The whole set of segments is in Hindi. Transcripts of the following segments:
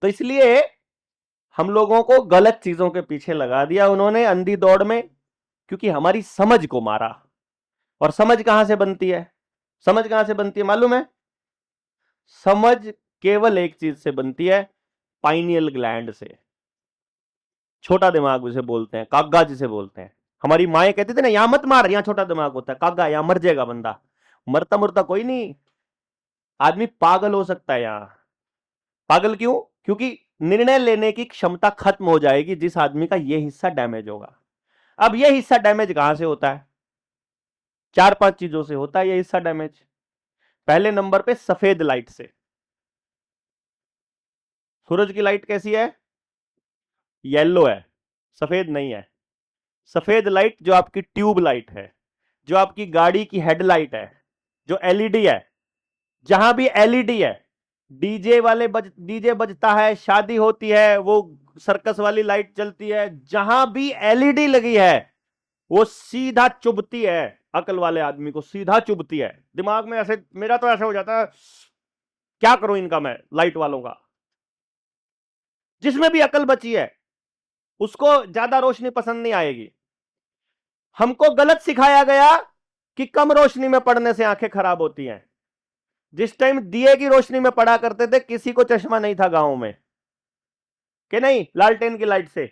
तो इसलिए हम लोगों को गलत चीजों के पीछे लगा दिया उन्होंने अंधी दौड़ में, क्योंकि हमारी समझ को मारा। और समझ कहां से बनती है? समझ कहां से बनती है मालूम है? समझ केवल एक चीज से बनती है, पाइनियल ग्लैंड से। छोटा दिमाग उसे बोलते हैं, कागा जिसे बोलते हैं। हमारी माए कहती थी ना, यहां मत मार, यहां छोटा दिमाग होता है, कागा यहां मर जाएगा बंदा। मरता मुरता कोई नहीं, आदमी पागल हो सकता है यहां। पागल क्यों? क्योंकि निर्णय लेने की क्षमता खत्म हो जाएगी जिस आदमी का यह हिस्सा डैमेज होगा। अब यह हिस्सा डैमेज कहां से होता है? 4-5 चीजों से होता है यह हिस्सा डैमेज। पहले नंबर पे सफेद लाइट से। सूरज की लाइट कैसी है? येलो है, सफेद नहीं है। सफेद लाइट जो आपकी ट्यूब लाइट है, जो आपकी गाड़ी की हेडलाइट है, जो एलईडी है, जहां भी एलईडी है, डीजे बजता है, शादी होती है, वो सर्कस वाली लाइट चलती है, जहां भी एलईडी लगी है वो सीधा चुभती है। अकल वाले आदमी को सीधा चुभती है दिमाग में। ऐसे मेरा तो ऐसा हो जाता है, क्या करूं इनका मैं, लाइट वालों का। जिसमें भी अकल बची है उसको ज्यादा रोशनी पसंद नहीं आएगी। हमको गलत सिखाया गया कि कम रोशनी में पढ़ने से आंखें खराब होती हैं। जिस टाइम दिए की रोशनी में पढ़ा करते थे, किसी को चश्मा नहीं था गांव में, कि नहीं, लालटेन की लाइट से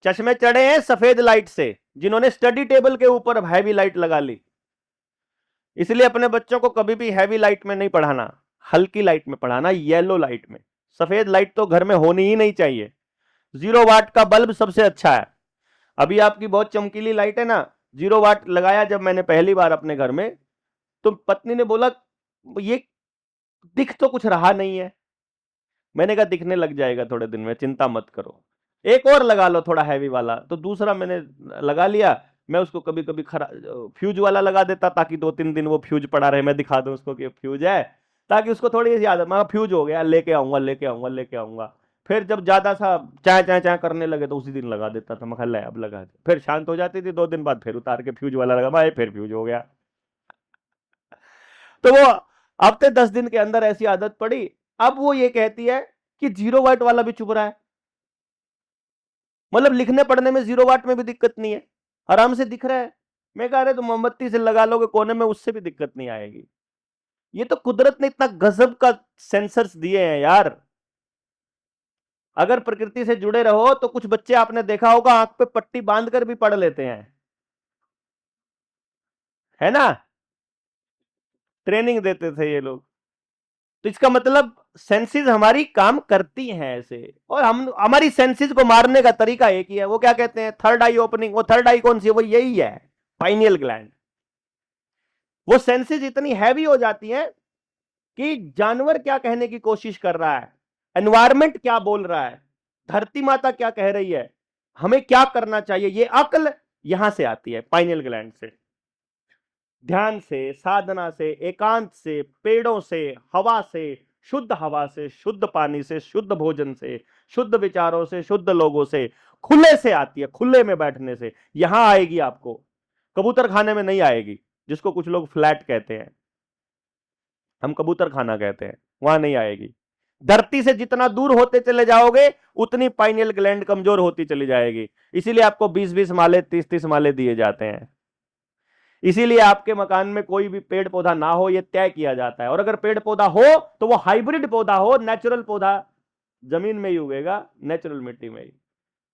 चश्मे चढ़े हैं, सफेद लाइट से, जिन्होंने स्टडी टेबल के ऊपर हैवी लाइट लगा ली। इसलिए अपने बच्चों को कभी भी हैवी लाइट में नहीं पढ़ाना, हल्की लाइट में पढ़ाना, येलो लाइट में। सफेद लाइट तो घर में होनी ही नहीं चाहिए। 0 वाट का बल्ब सबसे अच्छा है। अभी आपकी बहुत चमकीली लाइट है ना, 0 वाट लगाया जब मैंने पहली बार अपने घर में, तो पत्नी ने बोला ये दिख तो कुछ रहा नहीं है। मैंने कहा दिखने लग जाएगा थोड़े दिन में, चिंता मत करो, एक और लगा लो थोड़ा हैवी वाला। तो दूसरा मैंने लगा लिया। मैं उसको कभी कभी फ्यूज वाला लगा देता, ताकि 2-3 दिन वो फ्यूज पड़ा रहे, मैं दिखा दूं उसको कि फ्यूज है, ताकि उसको थोड़ी सी आदत, मैं फ्यूज हो गया, लेके आऊंगा लेके आऊंगा लेके आऊंगा। फिर जब ज्यादा सा चाय चाय चाय करने लगे तो उसी दिन लगा देता था। मैं खा अब लगा दे, फिर शांत हो जाती थी। 2 दिन बाद फिर उतार के फ्यूज वाला लगा, मैं फिर फ्यूज हो गया। तो वो हफ्ते 10 दिन के अंदर ऐसी आदत पड़ी। अब वो ये कहती है कि 0 वाट वाला भी चुभ रहा है। मतलब लिखने पढ़ने में 0 वाट में भी दिक्कत नहीं है, आराम से दिख रहा है। मैं कह रहे तो मोमबत्ती से लगा लोगे कोने में, उससे भी दिक्कत नहीं आएगी। ये तो कुदरत ने इतना गजब का सेंसर्स दिए हैं यार। अगर प्रकृति से जुड़े रहो तो कुछ बच्चे आपने देखा होगा आंख पे पट्टी बांधकर भी पढ़ लेते हैं, है ना? ट्रेनिंग देते थे ये लोग। तो इसका मतलब सेंसेस हमारी काम करती हैं ऐसे। और हम हमारी सेंसेस को मारने का तरीका एक ही है, वो क्या कहते हैं, थर्ड आई ओपनिंग। वो थर्ड आई कौन सी है? वो यही है, पाइनियल ग्लैंड। वो सेंसेस इतनी हैवी हो जाती हैं कि जानवर क्या कहने की कोशिश कर रहा है, एनवायरमेंट क्या बोल रहा है, धरती माता क्या कह रही है, हमें क्या करना चाहिए, ये अक्ल यहां से आती है, पाइनियल ग्लैंड से। ध्यान से, साधना से, एकांत से, पेड़ों से, हवा से, शुद्ध हवा से, शुद्ध पानी से, शुद्ध भोजन से, शुद्ध विचारों से, शुद्ध लोगों से, खुले से आती है, खुले में बैठने से। यहां आएगी आपको, कबूतर खाने में नहीं आएगी, जिसको कुछ लोग फ्लैट कहते हैं, हम कबूतर खाना कहते हैं, वहां नहीं आएगी। धरती से जितना दूर होते चले जाओगे उतनी पाइनियल ग्लैंड कमजोर होती चली जाएगी। इसीलिए आपको 20-20 माले, 30-30 माले दिए जाते हैं। इसीलिए आपके मकान में कोई भी पेड़ पौधा ना हो, यह तय किया जाता है। और अगर पेड़ पौधा हो तो वो हाइब्रिड पौधा हो, नेचुरल पौधा जमीन में ही उगेगा, नेचुरल मिट्टी में ही।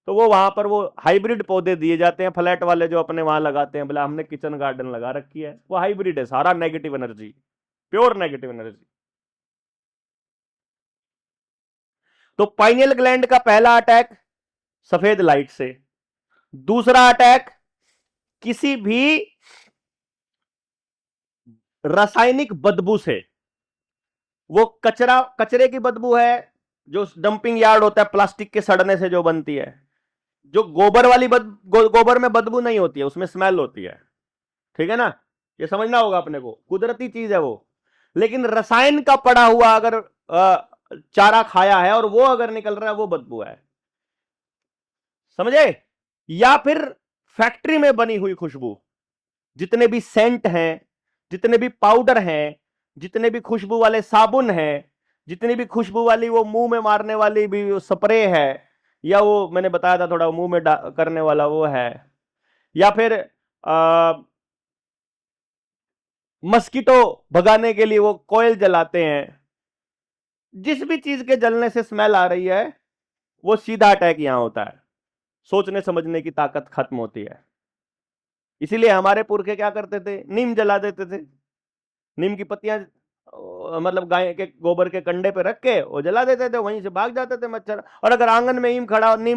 तो वो वहां पर वो हाइब्रिड पौधे दिए जाते हैं। फ्लैट वाले जो अपने वहां लगाते हैं, बोला हमने किचन गार्डन लगा रखी है, वो हाइब्रिड है, सारा negative energy, pure negative energy. तो पाइनियल ग्लैंड का पहला अटैक सफेद लाइट से। दूसरा अटैक किसी भी रासायनिक बदबू से। वो कचरे की बदबू है, जो डंपिंग यार्ड होता है प्लास्टिक के सड़ने से जो बनती है। जो गोबर वाली गोबर में बदबू नहीं होती है, उसमें स्मेल होती है, ठीक है ना? ये समझना होगा अपने को, कुदरती चीज है वो। लेकिन रसायन का पड़ा हुआ अगर चारा खाया है और वो अगर निकल रहा है, वो बदबू है, समझे? या फिर फैक्ट्री में बनी हुई खुशबू, जितने भी सेंट हैं, जितने भी पाउडर हैं, जितने भी खुशबू वाले साबुन हैं, जितनी भी खुशबू वाली वो मुंह में मारने वाली भी स्प्रे है, या वो मैंने बताया था थोड़ा मुंह में करने वाला वो है, या फिर मस्कीटो भगाने के लिए वो कोयल जलाते हैं, जिस भी चीज के जलने से स्मेल आ रही है वो सीधा अटैक यहां होता है, सोचने समझने की ताकत खत्म होती है। इसीलिए हमारे पुरखे क्या करते थे, नीम जला देते थे, नीम की पत्तियां मतलब गाय के गोबर के कंडे पे रख के वो जला देते थे, वहीं से भाग जाते थे मच्छर। और अगर आंगन में नीम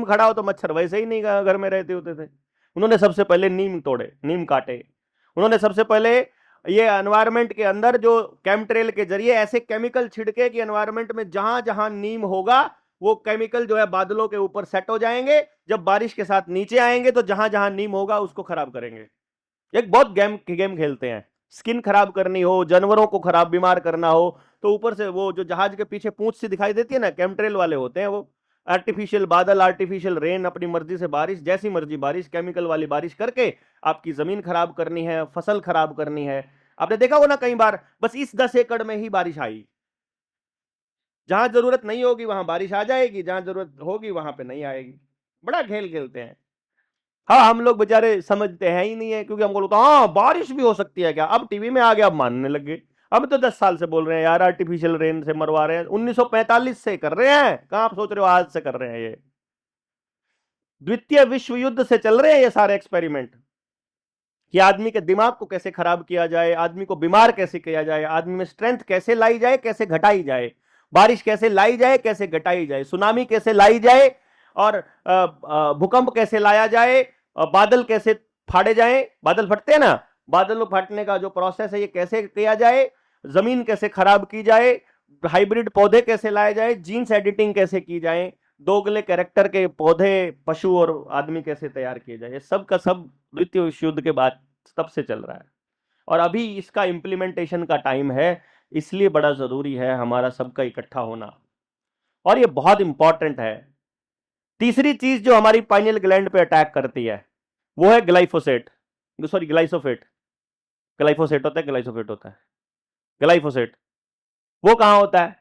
खड़ा हो तो मच्छर वैसे ही नहीं घर में रहते होते थे। उन्होंने सबसे पहले नीम तोड़े, नीम काटे, उन्होंने सबसे पहले ये एनवायरमेंट के अंदर जो केमट्रेल के जरिए ऐसे केमिकल छिड़के कि एनवायरमेंट में जहां जहां नीम होगा वो केमिकल जो है बादलों के ऊपर सेट हो जाएंगे, जब बारिश के साथ नीचे आएंगे तो जहां जहां नीम होगा उसको खराब करेंगे। एक बहुत गेम खेलते हैं, स्किन खराब करनी हो, जानवरों को खराब बीमार करना हो तो ऊपर से वो जो जहाज के पीछे पूंछ सी दिखाई देती है ना, केमट्रेल वाले होते हैं वो, आर्टिफिशियल बादल, आर्टिफिशियल रेन, अपनी मर्जी से बारिश, जैसी मर्जी बारिश, केमिकल वाली बारिश करके आपकी जमीन खराब करनी है, फसल खराब करनी है। आपने देखा हो ना कई बार, बस इस 10 एकड़ में ही बारिश आई, जहां जरूरत नहीं होगी वहां बारिश आ जाएगी, जहां जरूरत होगी वहां पे नहीं आएगी। बड़ा खेल खेलते हैं। हाँ, हम लोग बेचारे समझते हैं ही नहीं है, क्योंकि हमको लगता है हाँ बारिश भी हो सकती है क्या, अब टीवी में आ गया, अब मानने लग गए। अब तो 10 साल से बोल रहे हैं यार आर्टिफिशियल रेन से मरवा रहे हैं, 1945 से कर रहे हैं, कहां आप सोच रहे हो आज से कर रहे हैं ये। द्वितीय विश्व युद्ध से चल रहे हैं ये सारे एक्सपेरिमेंट, कि आदमी के दिमाग को कैसे खराब किया जाए, आदमी को बीमार कैसे किया जाए, आदमी में स्ट्रेंथ कैसे लाई जाए, कैसे घटाई जाए, बारिश कैसे लाई जाए, कैसे घटाई जाए, सुनामी कैसे लाई जाए, और भूकंप कैसे लाया जाए, बादल कैसे फाड़े जाए, बादल फटते हैं ना, बादल फटने का जो प्रोसेस है ये कैसे किया जाए, जमीन कैसे खराब की जाए, हाइब्रिड पौधे कैसे लाए जाए, जीन्स एडिटिंग कैसे की जाए, दोगले कैरेक्टर के पौधे, पशु और आदमी कैसे तैयार किए जाए, ये सब का सब द्वितीय विश्व युद्ध के बाद तब से चल रहा है। और अभी इसका इंप्लीमेंटेशन का टाइम है, इसलिए बड़ा जरूरी है हमारा सबका इकट्ठा होना, और ये बहुत इंपॉर्टेंट है। तीसरी चीज जो हमारी पाइनियल ग्लैंड पे अटैक करती है वो है ग्लाइफोसेट, सॉरी ग्लाइसोफेट, ग्लाइफोसेट होता है, ग्लाइसोफेट होता है, ग्लाइफोसेट। वो कहां होता है,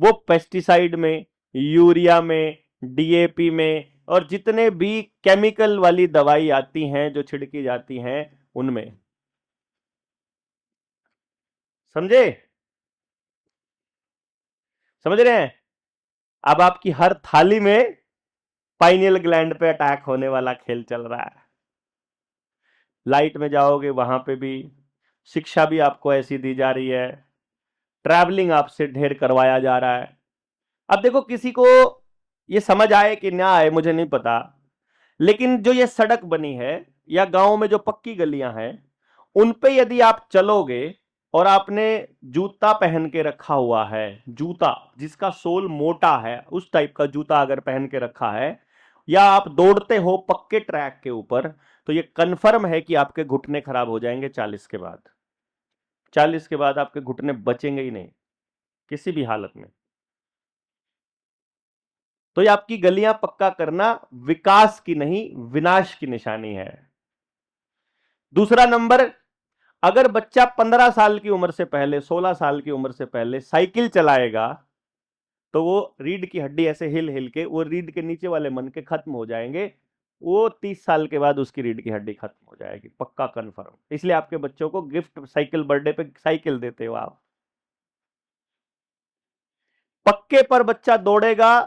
वो पेस्टिसाइड में, यूरिया में, डीएपी में, और जितने भी केमिकल वाली दवाई आती हैं जो छिड़की जाती हैं उनमें, समझे, समझ रहे हैं। अब आपकी हर थाली में पाइनियल ग्लैंड पे अटैक होने वाला खेल चल रहा है। लाइट में जाओगे वहां पे भी, शिक्षा भी आपको ऐसी दी जा रही है, ट्रैवलिंग आपसे ढेर करवाया जा रहा है। अब देखो किसी को ये समझ आए कि ना आए मुझे नहीं पता, लेकिन जो ये सड़क बनी है या गांव में जो पक्की गलियां हैं उन पे यदि आप चलोगे और आपने जूता पहन के रखा हुआ है, जूता जिसका सोल मोटा है, उस टाइप का जूता अगर पहन के रखा है, या आप दौड़ते हो पक्के ट्रैक के ऊपर, तो ये कंफर्म है कि आपके घुटने खराब हो जाएंगे 40 के बाद। 40 के बाद आपके घुटने बचेंगे ही नहीं किसी भी हालत में। तो ये आपकी गलियां पक्का करना विकास की नहीं विनाश की निशानी है। दूसरा नंबर, अगर बच्चा 15 साल की उम्र से पहले, 16 साल की उम्र से पहले साइकिल चलाएगा तो वो रीढ़ की हड्डी ऐसे हिल हिल के वो रीढ़ के नीचे वाले मन के खत्म हो जाएंगे, वो 30 साल के बाद उसकी रीढ़ की हड्डी खत्म हो जाएगी, पक्का कंफर्म। इसलिए आपके बच्चों को गिफ्ट साइकिल, बर्थडे पे साइकिल देते हो आप। पक्के पर बच्चा दौड़ेगा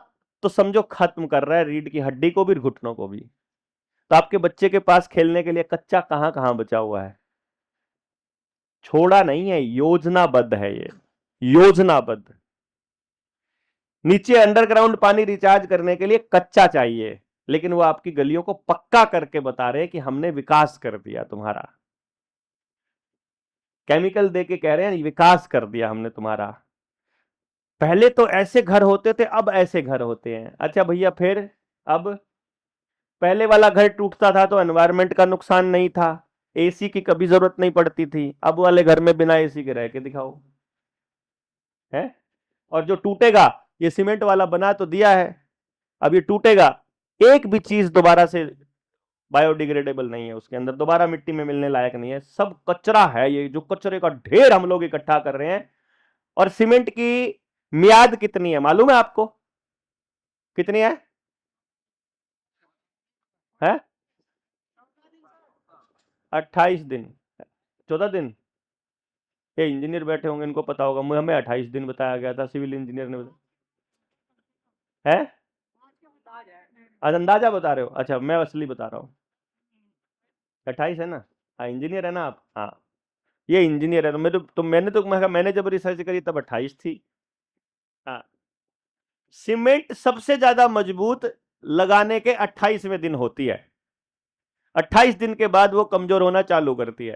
तो समझो खत्म कर रहा है रीढ़ की हड्डी को भी, घुटनों को भी। तो आपके बच्चे के पास खेलने के लिए कच्चा कहां कहां बचा हुआ है, छोड़ा नहीं है, योजनाबद्ध है ये, योजनाबद्ध। नीचे अंडरग्राउंड पानी रिचार्ज करने के लिए कच्चा चाहिए, लेकिन वो आपकी गलियों को पक्का करके बता रहे हैं कि हमने विकास कर दिया तुम्हारा, केमिकल दे के कह रहे हैं विकास कर दिया हमने तुम्हारा। पहले तो ऐसे घर होते थे, अब ऐसे घर होते हैं। अच्छा भैया फिर, अब पहले वाला घर टूटता था तो एनवायरमेंट का नुकसान नहीं था, एसी की कभी जरूरत नहीं पड़ती थी, अब वाले घर में बिना एसी के रह के दिखाओ, है। और जो टूटेगा, ये सीमेंट वाला बना तो दिया है, अब ये टूटेगा, एक भी चीज दोबारा से बायोडिग्रेडेबल नहीं है, उसके अंदर दोबारा मिट्टी में मिलने लायक नहीं है, सब कचरा है। ये जो कचरे का ढेर हम लोग इकट्ठा कर रहे हैं, और सीमेंट की मियाद कितनी है मालूम है आपको? कितनी है 28 दिन, 14 दिन। ये इंजीनियर बैठे होंगे, इनको पता होगा, मुझे हमें 28 दिन बताया गया था, सिविल इंजीनियर ने है। आज अंदाजा बता रहे हो? अच्छा, मैं असली बता रहा हूँ। 28 है ना? हाँ, इंजीनियर है ना आप? हाँ, ये इंजीनियर है। मैंने जब रिसर्च करी तब 28 थी। हाँ, सीमेंट सबसे ज्यादा मजबूत लगाने के 28वें दिन होती है। 28 दिन के बाद वो कमजोर होना चालू करती है।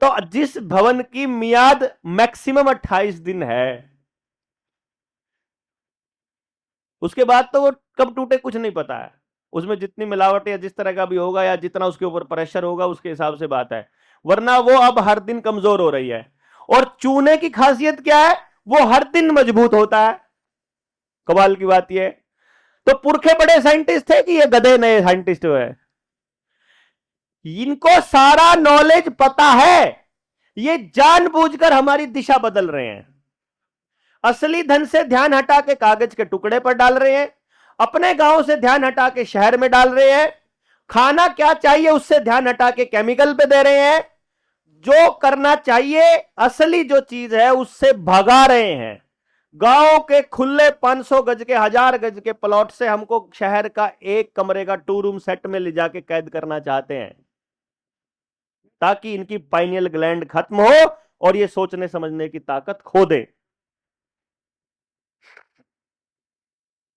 तो जिस भवन की मियाद मैक्सिमम 28 दिन है, उसके बाद तो वो कब टूटे कुछ नहीं पता है। उसमें जितनी मिलावट या जिस तरह का भी होगा या जितना उसके ऊपर प्रेशर होगा उसके हिसाब से बात है, वरना वो अब हर दिन कमजोर हो रही है। और चूने की खासियत क्या है? वो हर दिन मजबूत होता है। कमाल की बात यह है। तो पुरखे बड़े साइंटिस्ट थे कि ये गधे नए साइंटिस्ट हुए? इनको सारा नॉलेज पता है। ये जानबूझकर हमारी दिशा बदल रहे हैं। असली धन से ध्यान हटा के कागज के टुकड़े पर डाल रहे हैं। अपने गांव से ध्यान हटा के शहर में डाल रहे हैं। खाना क्या चाहिए उससे ध्यान हटा के केमिकल पे दे रहे हैं। जो करना चाहिए, असली जो चीज है उससे भगा रहे हैं। गांव के खुले 500 गज के 1000 गज के प्लॉट से हमको शहर का एक कमरे का 2 रूम सेट में ले जाके कैद करना चाहते हैं, ताकि इनकी पाइनियल ग्लैंड खत्म हो और ये सोचने समझने की ताकत खो दे।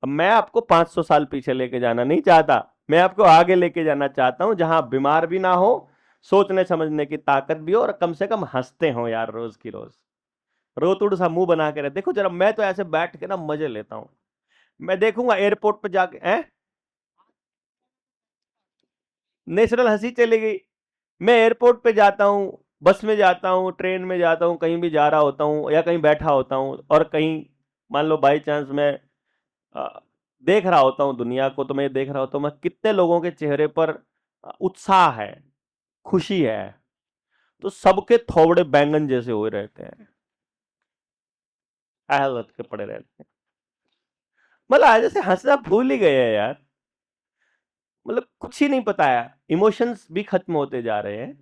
अब मैं आपको 500 साल पीछे लेके जाना नहीं चाहता, मैं आपको आगे लेके जाना चाहता हूं, जहां बीमार भी ना हो, सोचने समझने की ताकत भी हो, और कम से कम हंसते हो यार रोज की रोज। रोतुड़ सा मुंह बना के रहे। देखो जरा, मैं तो ऐसे बैठ के ना मजे लेता हूं। मैं देखूंगा एयरपोर्ट पे जाके नेचुरल हंसी चली गई। मैं एयरपोर्ट पे जाता हूं, बस में जाता हूं, ट्रेन में जाता हूं, कहीं भी जा रहा होता हूं या कहीं बैठा होता हूं, और कहीं मान लो बाई चांस मैं देख रहा होता हूं दुनिया को, तो मैं देख रहा होता हूं मैं कितने लोगों के चेहरे पर उत्साह है, खुशी है, तो सबके थोबड़े बैंगन जैसे हुए रहते हैं, हालत के पड़े रहते हैं। मतलब आज जैसे हंसना भूल ही गए हैं यार। मतलब कुछ ही नहीं पता है, इमोशंस भी खत्म होते जा रहे हैं।